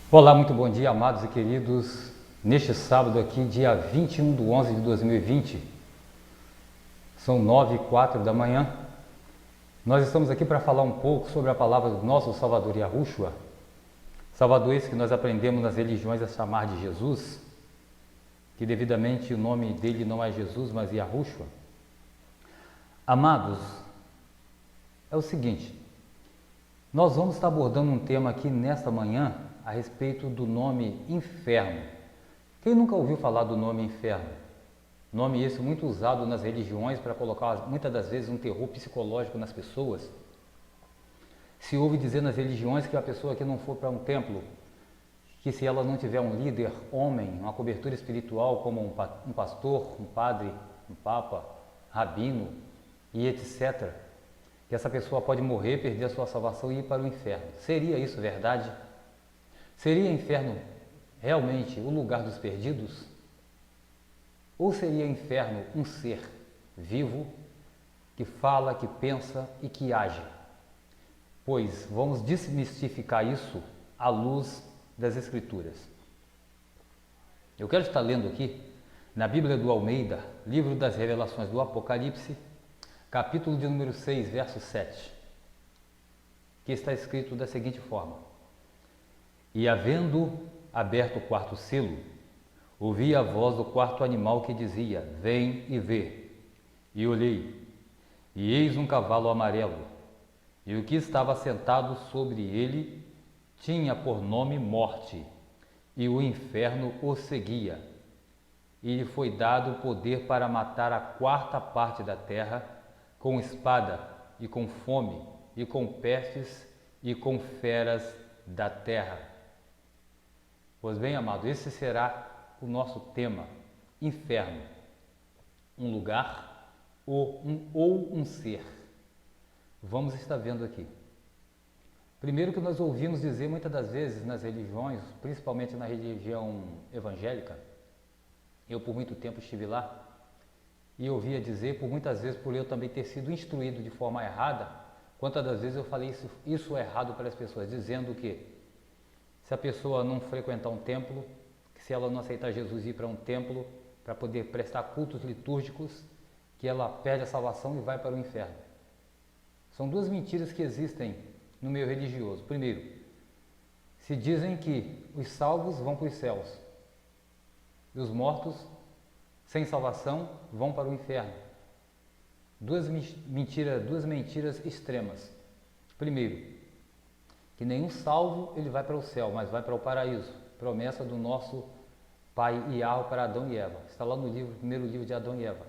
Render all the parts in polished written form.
Olá, muito bom dia, amados e queridos. Neste sábado aqui, dia 21/11/2020, são 9h04 da manhã. Nós estamos aqui para falar um pouco sobre a palavra do nosso Salvador Yahushua. Salvador esse que nós aprendemos nas religiões a chamar de Jesus, que devidamente o nome dele não é Jesus, mas Yahushua. Amados, é o seguinte, nós vamos estar abordando um tema aqui nesta manhã a respeito do nome inferno. Quem nunca ouviu falar do nome inferno? Nome esse muito usado nas religiões para colocar muitas das vezes um terror psicológico nas pessoas. Se ouve dizer nas religiões que a pessoa que não for para um templo, que se ela não tiver um líder homem, uma cobertura espiritual como um pastor, um padre, um papa, rabino e etc., que essa pessoa pode morrer, perder a sua salvação e ir para o inferno. Seria isso verdade? Seria inferno realmente o lugar dos perdidos? Ou seria inferno um ser vivo que fala, que pensa e que age? Pois vamos desmistificar isso à luz das Escrituras. Eu quero estar lendo aqui na Bíblia do Almeida, livro das Revelações do Apocalipse, capítulo de número 6, verso 7, que está escrito da seguinte forma: E havendo aberto o quarto selo, ouvi a voz do quarto animal que dizia: Vem e vê. E olhei, e eis um cavalo amarelo, e o que estava sentado sobre ele tinha por nome Morte, e o inferno o seguia. E lhe foi dado o poder para matar a quarta parte da terra, com espada, e com fome, e com pestes, e com feras da terra. Pois bem, amado, esse será o nosso tema, inferno, um lugar ou um ser. Vamos estar vendo aqui. Primeiro que nós ouvimos dizer muitas das vezes nas religiões, principalmente na religião evangélica, eu por muito tempo estive lá, e ouvia dizer, por muitas vezes, por eu também ter sido instruído de forma errada, quantas das vezes eu falei isso errado para as pessoas, dizendo que se a pessoa não frequentar um templo, que se ela não aceitar Jesus e ir para um templo para poder prestar cultos litúrgicos, que ela perde a salvação e vai para o inferno. São duas mentiras que existem no meio religioso. Primeiro, se dizem que os salvos vão para os céus e os mortos sem salvação vão para o inferno. Duas mentiras extremas. Primeiro, que nenhum salvo ele vai para o céu, mas vai para o paraíso. Promessa do nosso pai Yahweh para Adão e Eva. Está lá no primeiro livro de Adão e Eva,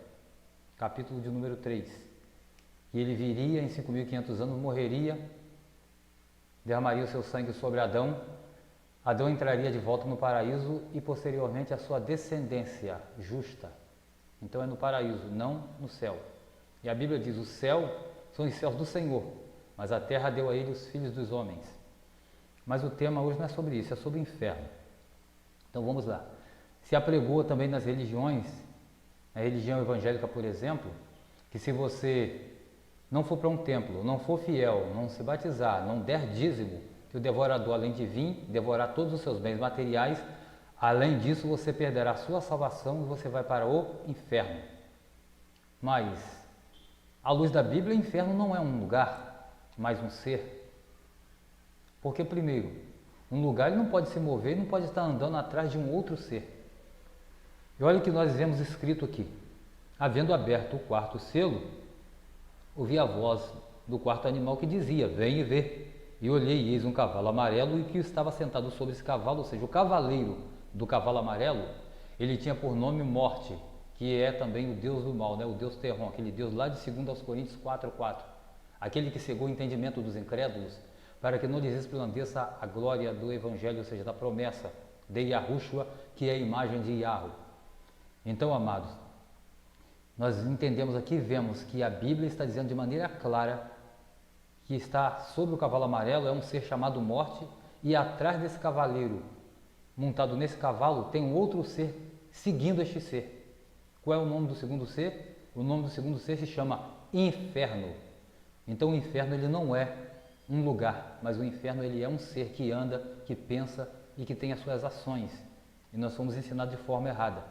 capítulo de número 3. E ele viria em 5.500 anos, morreria, derramaria o seu sangue sobre Adão. Adão entraria de volta no paraíso e posteriormente a sua descendência justa. Então é no paraíso, não no céu. E a Bíblia diz: o céu são os céus do Senhor, mas a terra deu a ele os filhos dos homens. Mas o tema hoje não é sobre isso, é sobre o inferno. Então vamos lá. Se apregou também nas religiões, na religião evangélica, por exemplo, que se você não for para um templo, não for fiel, não se batizar, não der dízimo, que o devorador, além de vir, devorar todos os seus bens materiais, além disso você perderá a sua salvação e você vai para o inferno. Mas, à luz da Bíblia, o inferno não é um lugar, mas um ser. Porque, primeiro, um lugar ele não pode se mover, não pode estar andando atrás de um outro ser. E olha o que nós vemos escrito aqui: havendo aberto o quarto selo, ouvi a voz do quarto animal que dizia: Vem e vê. E olhei, e eis um cavalo amarelo, e que estava sentado sobre esse cavalo, ou seja, o cavaleiro do cavalo amarelo, ele tinha por nome Morte, que é também o Deus do mal, né? O Deus Terron, aquele Deus lá de 2 Coríntios 4:4, aquele que cegou o entendimento dos incrédulos, para que não lhes resplandeça a glória do Evangelho, ou seja, da promessa de Yahushua, que é a imagem de Yahweh. Então, amados, nós entendemos aqui e vemos que a Bíblia está dizendo de maneira clara que está sobre o cavalo amarelo é um ser chamado Morte, e atrás desse cavaleiro, montado nesse cavalo, tem um outro ser seguindo este ser. Qual é o nome do segundo ser? O nome do segundo ser se chama Inferno. Então o inferno ele não é um lugar, mas o inferno ele é um ser que anda, que pensa e que tem as suas ações. E nós somos ensinados de forma errada.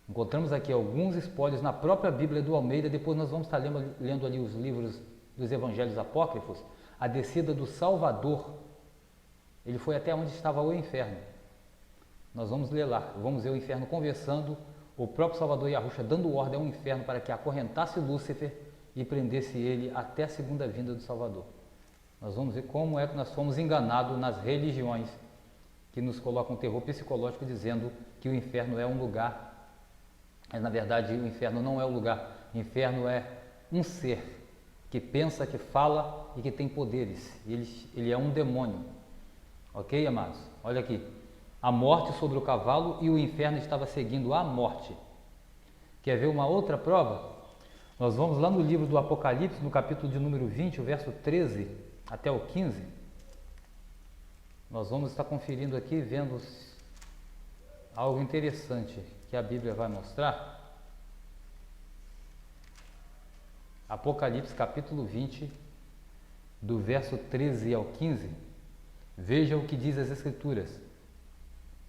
Encontramos aqui alguns espólios na própria Bíblia do Almeida, depois nós vamos estar lendo ali os livros dos Evangelhos Apócrifos, a descida do Salvador. Ele foi até onde estava o inferno. Nós vamos ler lá, vamos ver o inferno conversando, o próprio Salvador Yahushua dando ordem ao inferno para que acorrentasse Lúcifer e prendesse ele até a segunda vinda do Salvador. Nós vamos ver como é que nós fomos enganados nas religiões que nos colocam um terror psicológico dizendo que o inferno é um lugar. Mas na verdade o inferno não é o lugar. O inferno é um ser que pensa, que fala e que tem poderes. Ele é um demônio. Ok, amados? Olha aqui. A morte sobre o cavalo e o inferno estava seguindo a morte. Quer ver uma outra prova? Nós vamos lá no livro do Apocalipse, no capítulo de número 20, o verso 13 até o 15. Nós vamos estar conferindo aqui, vendo algo interessante que a Bíblia vai mostrar. Apocalipse capítulo 20, do verso 13 ao 15. Veja o que diz as Escrituras.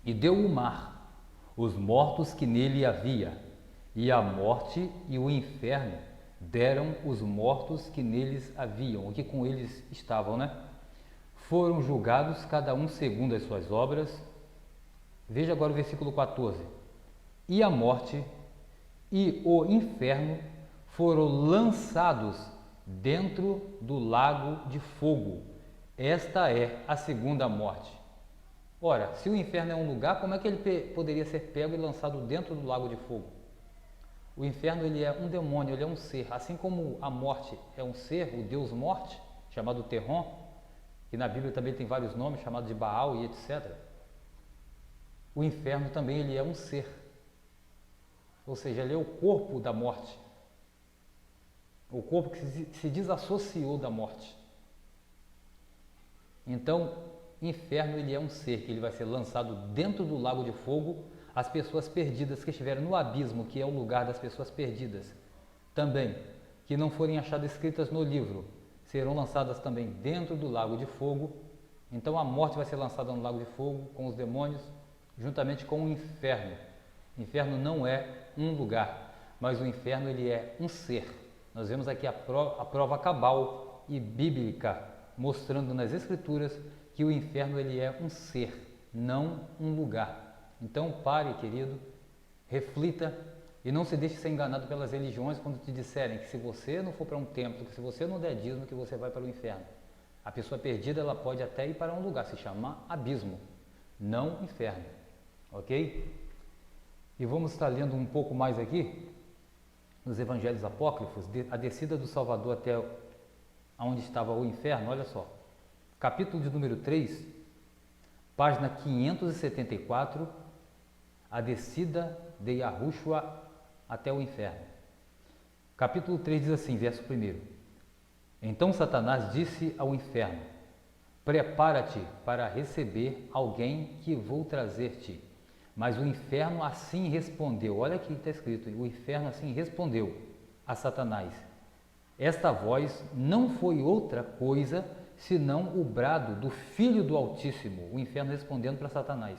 E deu o mar, os mortos que nele havia, e a morte e o inferno deram os mortos que neles haviam, ou que com eles estavam, né? Foram julgados cada um segundo as suas obras. Veja agora o versículo 14. E a morte e o inferno foram lançados dentro do lago de fogo. Esta é a segunda morte. Ora, se o inferno é um lugar, como é que ele poderia ser pego e lançado dentro do lago de fogo? O inferno ele é um demônio, ele é um ser. Assim como a morte é um ser, o Deus morte, chamado Terron, que na Bíblia também tem vários nomes, chamado de Baal e etc. O inferno também ele é um ser. Ou seja, ele é o corpo da morte. O corpo que se desassociou da morte. Então, inferno ele é um ser que ele vai ser lançado dentro do lago de fogo. As pessoas perdidas que estiverem no abismo, que é o lugar das pessoas perdidas, também, que não forem achadas escritas no livro, serão lançadas também dentro do lago de fogo. Então a morte vai ser lançada no lago de fogo com os demônios, juntamente com o inferno. O inferno não é um lugar, mas o inferno ele é um ser. Nós vemos aqui a prova cabal e bíblica, mostrando nas Escrituras que o inferno ele é um ser, não um lugar. Então pare, querido, reflita e não se deixe ser enganado pelas religiões quando te disserem que se você não for para um templo, que se você não der dízimo, que você vai para o inferno. A pessoa perdida ela pode até ir para um lugar, se chama abismo, não inferno, ok? E vamos estar lendo um pouco mais aqui nos Evangelhos Apócrifos, a descida do Salvador até onde estava o inferno. Olha só, capítulo de número 3, página 574, a descida de Yahushua até o inferno. Capítulo 3 diz assim, verso 1. Então Satanás disse ao inferno: prepara-te para receber alguém que vou trazer-te. Mas o inferno assim respondeu, olha aqui que está escrito, o inferno assim respondeu a Satanás: esta voz não foi outra coisa senão o brado do Filho do Altíssimo. O inferno respondendo para Satanás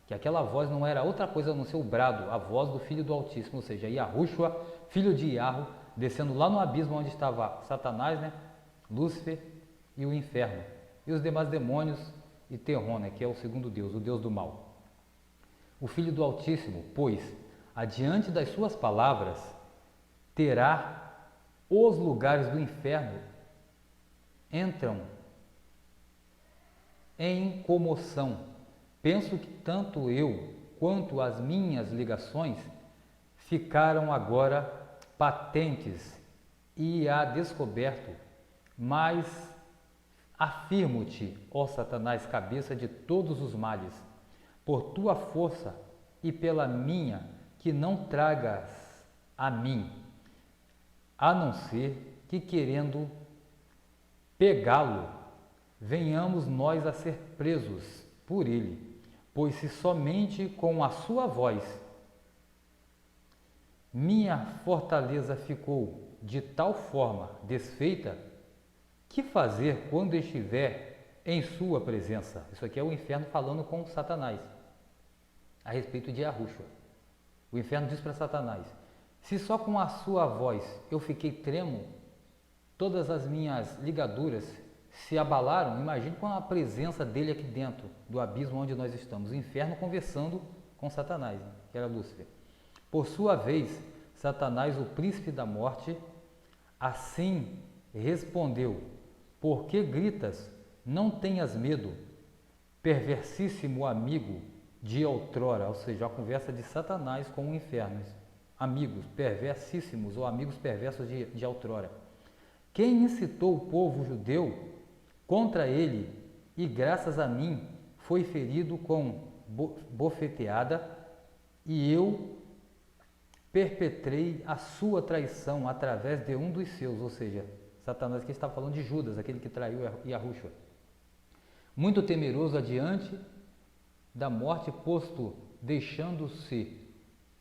que aquela voz não era outra coisa a não ser o brado, a voz do Filho do Altíssimo, ou seja, Yahushua, filho de Yahu, descendo lá no abismo onde estava Satanás, né, Lúcifer e o inferno, e os demais demônios e Terron, né, que é o segundo Deus, o Deus do mal. O Filho do Altíssimo, pois, adiante das suas palavras, terá os lugares do inferno entram em comoção. Penso que tanto eu quanto as minhas ligações ficaram agora patentes e a descoberto, mas afirmo-te, ó Satanás, cabeça de todos os males, por tua força e pela minha, que não tragas a mim, a não ser que querendo pegá-lo, venhamos nós a ser presos por ele. Pois se somente com a sua voz minha fortaleza ficou de tal forma desfeita, que fazer quando estiver em sua presença. Isso aqui é o inferno falando com Satanás, a respeito de Yahushua. O inferno diz para Satanás: se só com a sua voz eu fiquei tremo, todas as minhas ligaduras se abalaram, imagine com a presença dele aqui dentro do abismo onde nós estamos, o inferno conversando com Satanás, que era Lúcifer. Por sua vez, Satanás, o príncipe da morte, assim respondeu: por que gritas? Não tenhas medo, perversíssimo amigo de outrora, ou seja, a conversa de Satanás com o inferno, amigos perversíssimos ou amigos perversos de outrora. Quem incitou o povo judeu contra ele e graças a mim foi ferido com bofeteada e eu perpetrei a sua traição através de um dos seus, ou seja, Satanás que está falando de Judas, aquele que traiu Yahushua. Muito temeroso adiante da morte, posto deixando-se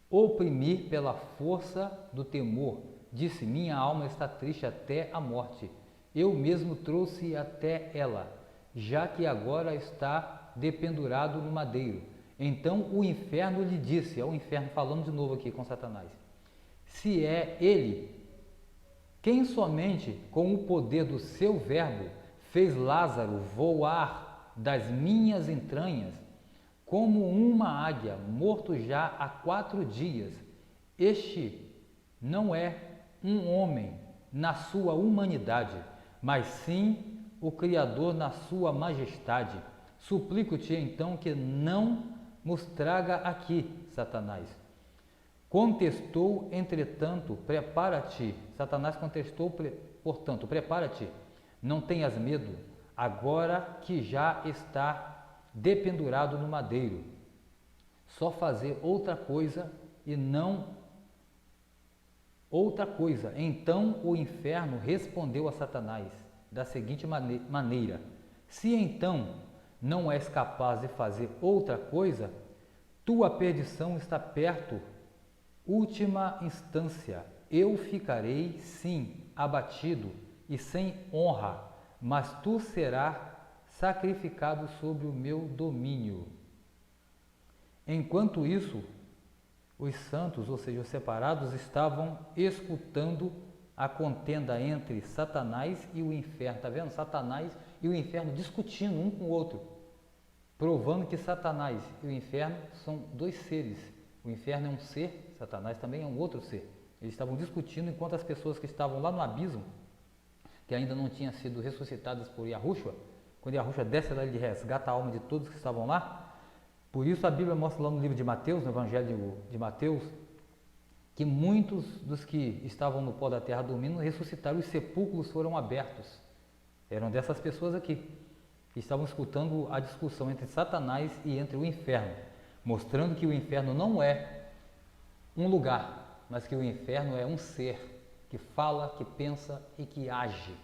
oprimir pela força do temor, disse: minha alma está triste até a morte. Eu mesmo trouxe até ela, já que agora está dependurado no madeiro. Então o inferno lhe disse, é o inferno falando de novo aqui com Satanás: se é ele quem somente com o poder do seu verbo fez Lázaro voar das minhas entranhas, como uma águia, morto já há 4 dias, este não é um homem na sua humanidade, mas sim o Criador na sua majestade. Suplico-te então que não nos traga aqui, Satanás. Contestou, entretanto, prepara-te. Satanás contestou, portanto, prepara-te, não tenhas medo, agora que já está dependurado no madeiro. Só fazer outra coisa e não outra coisa. Então o inferno respondeu a Satanás da seguinte maneira: se então não és capaz de fazer outra coisa, tua perdição está perto. Última instância, eu ficarei sim abatido e sem honra, mas tu serás sacrificado sob o meu domínio. Enquanto isso, os santos, ou seja, os separados, estavam escutando a contenda entre Satanás e o inferno. Está vendo? Satanás e o inferno discutindo um com o outro, provando que Satanás e o inferno são 2 seres. O inferno é um ser, Satanás também é um outro ser. Eles estavam discutindo enquanto as pessoas que estavam lá no abismo, que ainda não tinham sido ressuscitadas por Yahushua, quando Yahushua desce lá, ele resgata a alma de todos que estavam lá. Por isso a Bíblia mostra lá no livro de Mateus, no Evangelho de Mateus, que muitos dos que estavam no pó da terra dormindo ressuscitaram e os sepulcros foram abertos. Eram dessas pessoas aqui, que estavam escutando a discussão entre Satanás e entre o inferno, mostrando que o inferno não é um lugar, mas que o inferno é um ser que fala, que pensa e que age.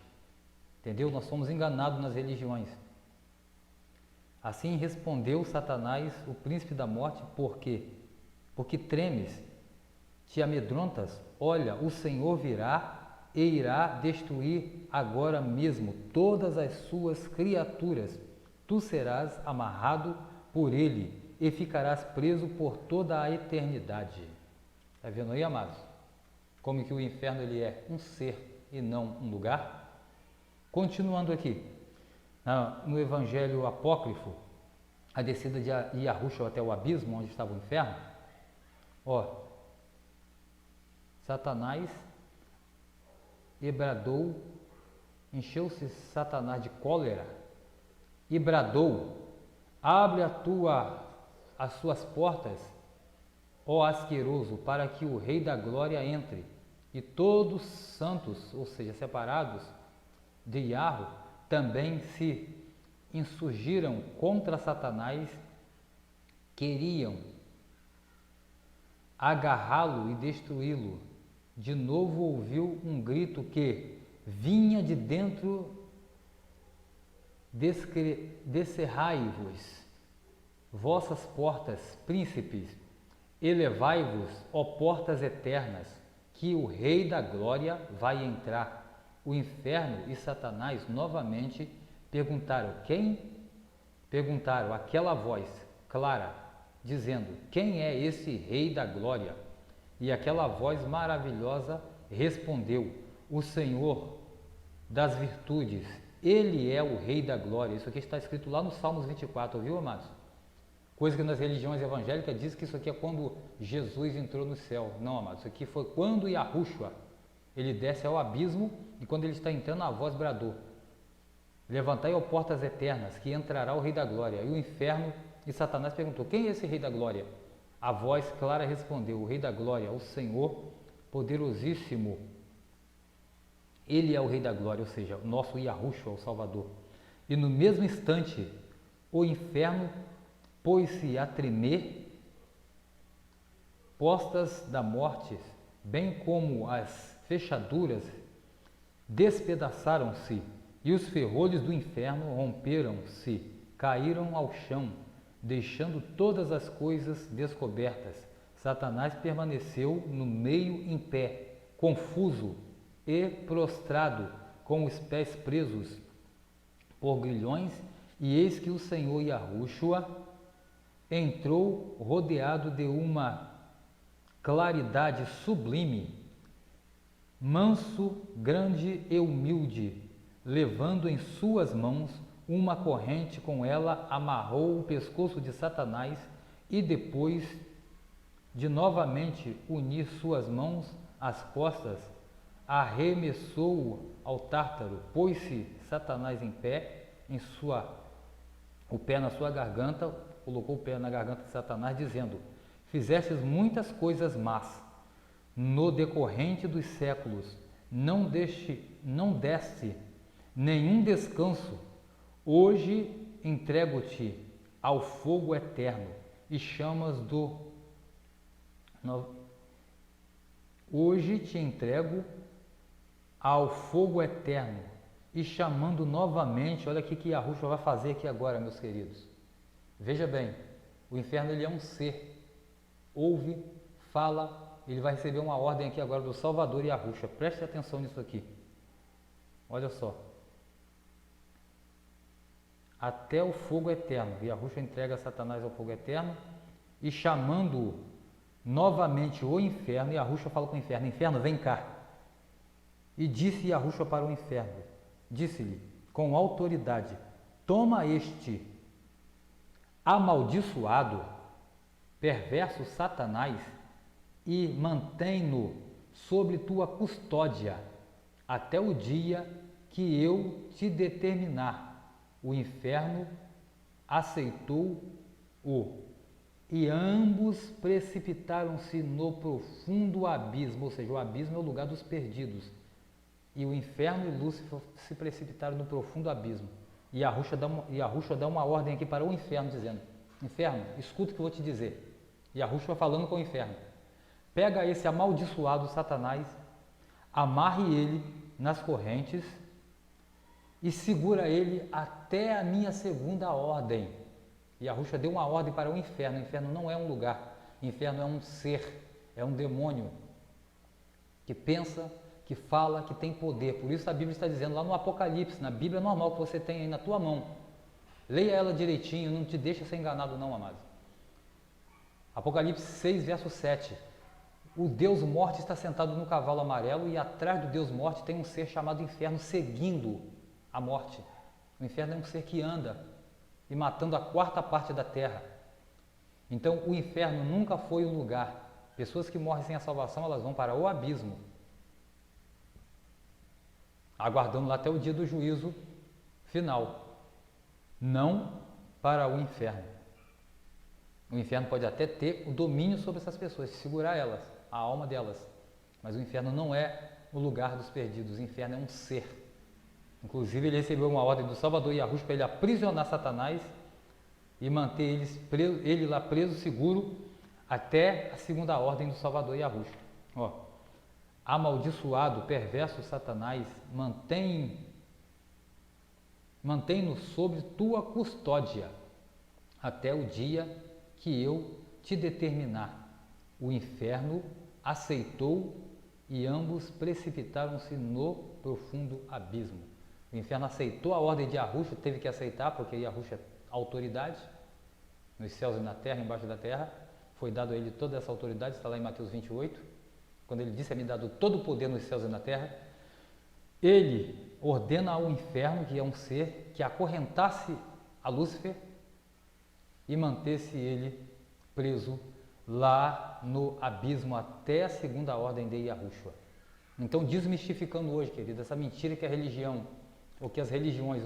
Entendeu? Nós somos enganados nas religiões. Assim respondeu Satanás, o príncipe da morte: por quê? Porque tremes, te amedrontas? Olha, o Senhor virá e irá destruir agora mesmo todas as suas criaturas. Tu serás amarrado por ele e ficarás preso por toda a eternidade. Está vendo aí, amados? Como que o inferno ele é um ser e não um lugar? Continuando aqui, no Evangelho apócrifo, a descida de Yahushua até o abismo, onde estava o inferno, Satanás e bradou, encheu-se Satanás de cólera e bradou: abre as suas portas, ó asqueroso, para que o Rei da Glória entre. E todos santos, ou seja, separados de Yahu, também se insurgiram contra Satanás, queriam agarrá-lo e destruí-lo. De novo ouviu um grito que vinha de dentro: descerrai-vos, vossas portas, príncipes, elevai-vos, ó portas eternas, que o Rei da Glória vai entrar. O inferno e Satanás novamente Perguntaram, quem? Perguntaram aquela voz clara, dizendo, quem é esse Rei da Glória? E aquela voz maravilhosa respondeu, o Senhor das virtudes, Ele é o Rei da Glória. Isso aqui está escrito lá no Salmos 24, viu, amados? Coisa que nas religiões evangélicas diz que isso aqui é quando Jesus entrou no céu. Não, amados, isso aqui foi quando Yahushua, ele desce ao abismo e quando ele está entrando, a voz bradou, levantai, ó portas eternas, que entrará o Rei da Glória. E o inferno e Satanás perguntou, quem é esse Rei da Glória? A voz clara respondeu, o Rei da Glória, o Senhor poderosíssimo. Ele é o Rei da Glória, ou seja, o nosso Yahushua, o Salvador. E no mesmo instante, o inferno pôs-se a tremer, postas da morte, bem como as fechaduras, despedaçaram-se, e os ferrolhos do inferno romperam-se, caíram ao chão, deixando todas as coisas descobertas. Satanás permaneceu no meio em pé, confuso e prostrado, com os pés presos por grilhões, e eis que o Senhor Yahushua entrou rodeado de uma claridade sublime, manso, grande e humilde, levando em suas mãos uma corrente, com ela amarrou o pescoço de Satanás e depois de novamente unir suas mãos às costas, arremessou-o ao Tártaro, pôs-se Satanás em pé, o pé na sua garganta, colocou o pé na garganta de Satanás, dizendo, fizestes muitas coisas más, no decorrente dos séculos, não deste nenhum descanso, hoje entrego-te ao fogo eterno e chamas do... Hoje te entrego ao fogo eterno e chamando novamente, olha aqui que Yahushua vai fazer aqui agora, meus queridos. Veja bem, o inferno ele é um ser, ouve, fala, ele vai receber uma ordem aqui agora do Salvador Yahushua, preste atenção nisso aqui, olha só. Até o fogo eterno, Yahushua entrega Satanás ao fogo eterno e chamando novamente o inferno, Yahushua fala com o inferno, inferno vem cá. E disse Yahushua para o inferno, disse-lhe com autoridade, toma este amaldiçoado, perverso Satanás e mantém-no sobre tua custódia até o dia que eu te determinar. O inferno aceitou-o e ambos precipitaram-se no profundo abismo, ou seja, o abismo é o lugar dos perdidos. E o inferno e Lúcifer se precipitaram no profundo abismo. E Yahushua dá uma ordem aqui para o inferno, dizendo, inferno, escuta o que eu vou te dizer. Yahushua falando com o inferno, pega esse amaldiçoado Satanás, amarre ele nas correntes e segura ele até a minha segunda ordem. Yahushua deu uma ordem para o inferno não é um lugar, o inferno é um ser, é um demônio que pensa, que fala, que tem poder. Por isso a Bíblia está dizendo lá no Apocalipse, na Bíblia normal que você tem aí na tua mão. Leia ela direitinho, não te deixa ser enganado não, amados. Apocalipse 6, verso 7. O Deus Morte está sentado no cavalo amarelo e atrás do Deus Morte tem um ser chamado inferno seguindo a morte. O inferno é um ser que anda e matando a quarta parte da terra. Então o inferno nunca foi um lugar. Pessoas que morrem sem a salvação, elas vão para o abismo, aguardando lá até o dia do juízo final, não para o inferno. O inferno pode até ter o domínio sobre essas pessoas, segurar elas, a alma delas, mas o inferno não é o lugar dos perdidos, o inferno é um ser. Inclusive ele recebeu uma ordem do Salvador Yahushua para ele aprisionar Satanás e manter ele lá preso, seguro, até a segunda ordem do Salvador Yahushua. Ó, amaldiçoado, perverso Satanás, mantém-no sob tua custódia, até o dia que eu te determinar. O inferno aceitou e ambos precipitaram-se no profundo abismo. O inferno aceitou a ordem de Yahushua, teve que aceitar, porque Yahushua é autoridade, nos céus e na terra, embaixo da terra. Foi dado a ele toda essa autoridade, está lá em Mateus 28, quando ele disse: é-me dado todo o poder nos céus e na terra. Ele ordena ao inferno, que é um ser, que acorrentasse a Lúcifer e mantesse ele preso lá no abismo até a segunda ordem de Yahushua. Então, desmistificando hoje, querido, essa mentira que a religião, ou que as religiões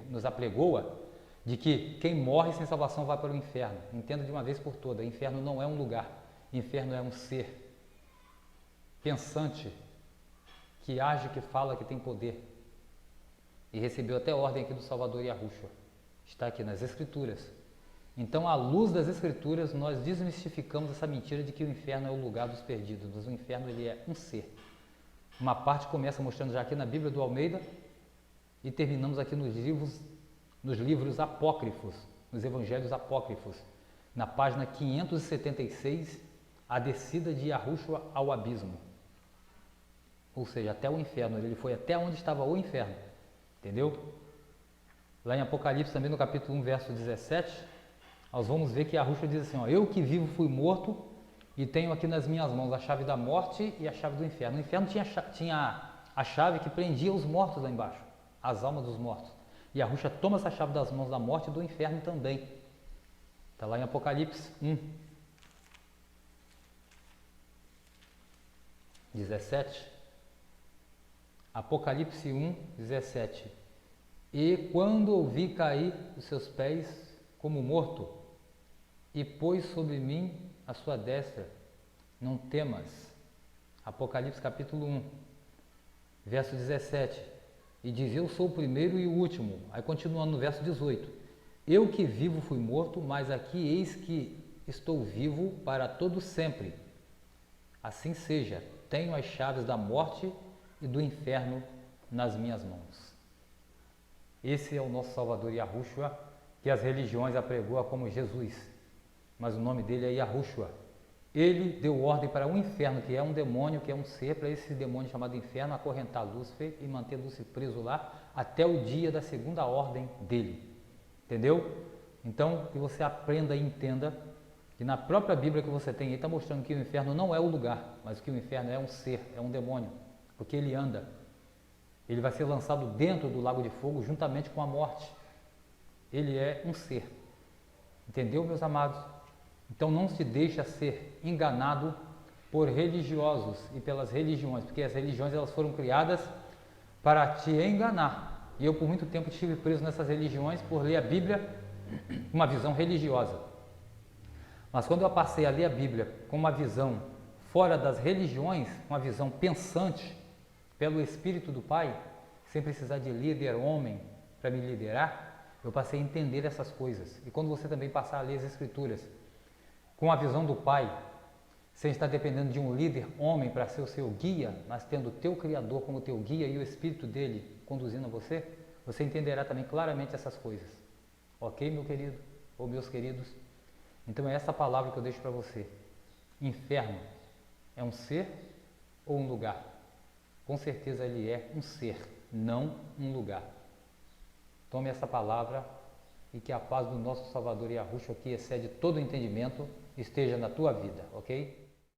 nos apregoa, de que quem morre sem salvação vai para o inferno. Entenda de uma vez por todas: inferno não é um lugar, inferno é um ser pensante, que age, que fala, que tem poder. E recebeu até ordem aqui do Salvador Yahushua. Está aqui nas Escrituras. Então, à luz das Escrituras, nós desmistificamos essa mentira de que o inferno é o lugar dos perdidos. Mas o inferno, ele é um ser. Uma parte começa mostrando já aqui na Bíblia do Almeida e terminamos aqui nos livros apócrifos, nos evangelhos apócrifos, na página 576, a descida de Yahushua ao abismo. Ou seja, até o inferno, ele foi até onde estava o inferno, entendeu? Lá em Apocalipse, também no capítulo 1, verso 17, nós vamos ver que Yahushua diz assim: ó, eu que vivo fui morto e tenho aqui nas minhas mãos a chave da morte e a chave do inferno. O inferno tinha a chave que prendia os mortos lá embaixo, as almas dos mortos. E Yahushua toma essa chave das mãos da morte e do inferno também. Está lá em Apocalipse 1, 17. Apocalipse 1, 17. E quando ouvi cair os seus pés como morto, e pôs sobre mim a sua destra, não temas. Apocalipse capítulo 1, verso 17. E diz: eu sou o primeiro e o último. Aí continuando no verso 18. Eu que vivo fui morto, mas aqui eis que estou vivo para todo sempre. Assim seja, tenho as chaves da morte e do inferno nas minhas mãos. Esse é o nosso Salvador Yahushua, que as religiões apregoam como Jesus, mas o nome dele é Yahushua. Ele deu ordem para o inferno, que é um demônio, que é um ser, para esse demônio chamado inferno acorrentar Lúcifer e manter Lúcifer preso lá até o dia da segunda ordem dele. Entendeu? Então, que você aprenda e entenda que na própria Bíblia que você tem aí está mostrando que o inferno não é o lugar, mas que o inferno é um ser, é um demônio, porque ele anda. Ele vai ser lançado dentro do lago de fogo juntamente com a morte. Ele é um ser. Entendeu, meus amados? Então não se deixa ser enganado por religiosos e pelas religiões, porque as religiões elas foram criadas para te enganar. E eu por muito tempo estive preso nessas religiões por ler a Bíblia com uma visão religiosa. Mas quando eu passei a ler a Bíblia com uma visão fora das religiões, uma visão pensante pelo Espírito do Pai, sem precisar de líder homem para me liderar, eu passei a entender essas coisas. E quando você também passar a ler as Escrituras com a visão do Pai, sem estar dependendo de um líder homem para ser o seu guia, mas tendo o teu Criador como teu guia e o Espírito dele conduzindo você, você entenderá também claramente essas coisas. Ok, meu querido? Ou meus queridos? Então é essa palavra que eu deixo para você. Inferno é um ser ou um lugar? Com certeza ele é um ser, não um lugar. Tome essa palavra e que a paz do nosso Salvador Yahushua, que excede todo o entendimento, esteja na tua vida, ok?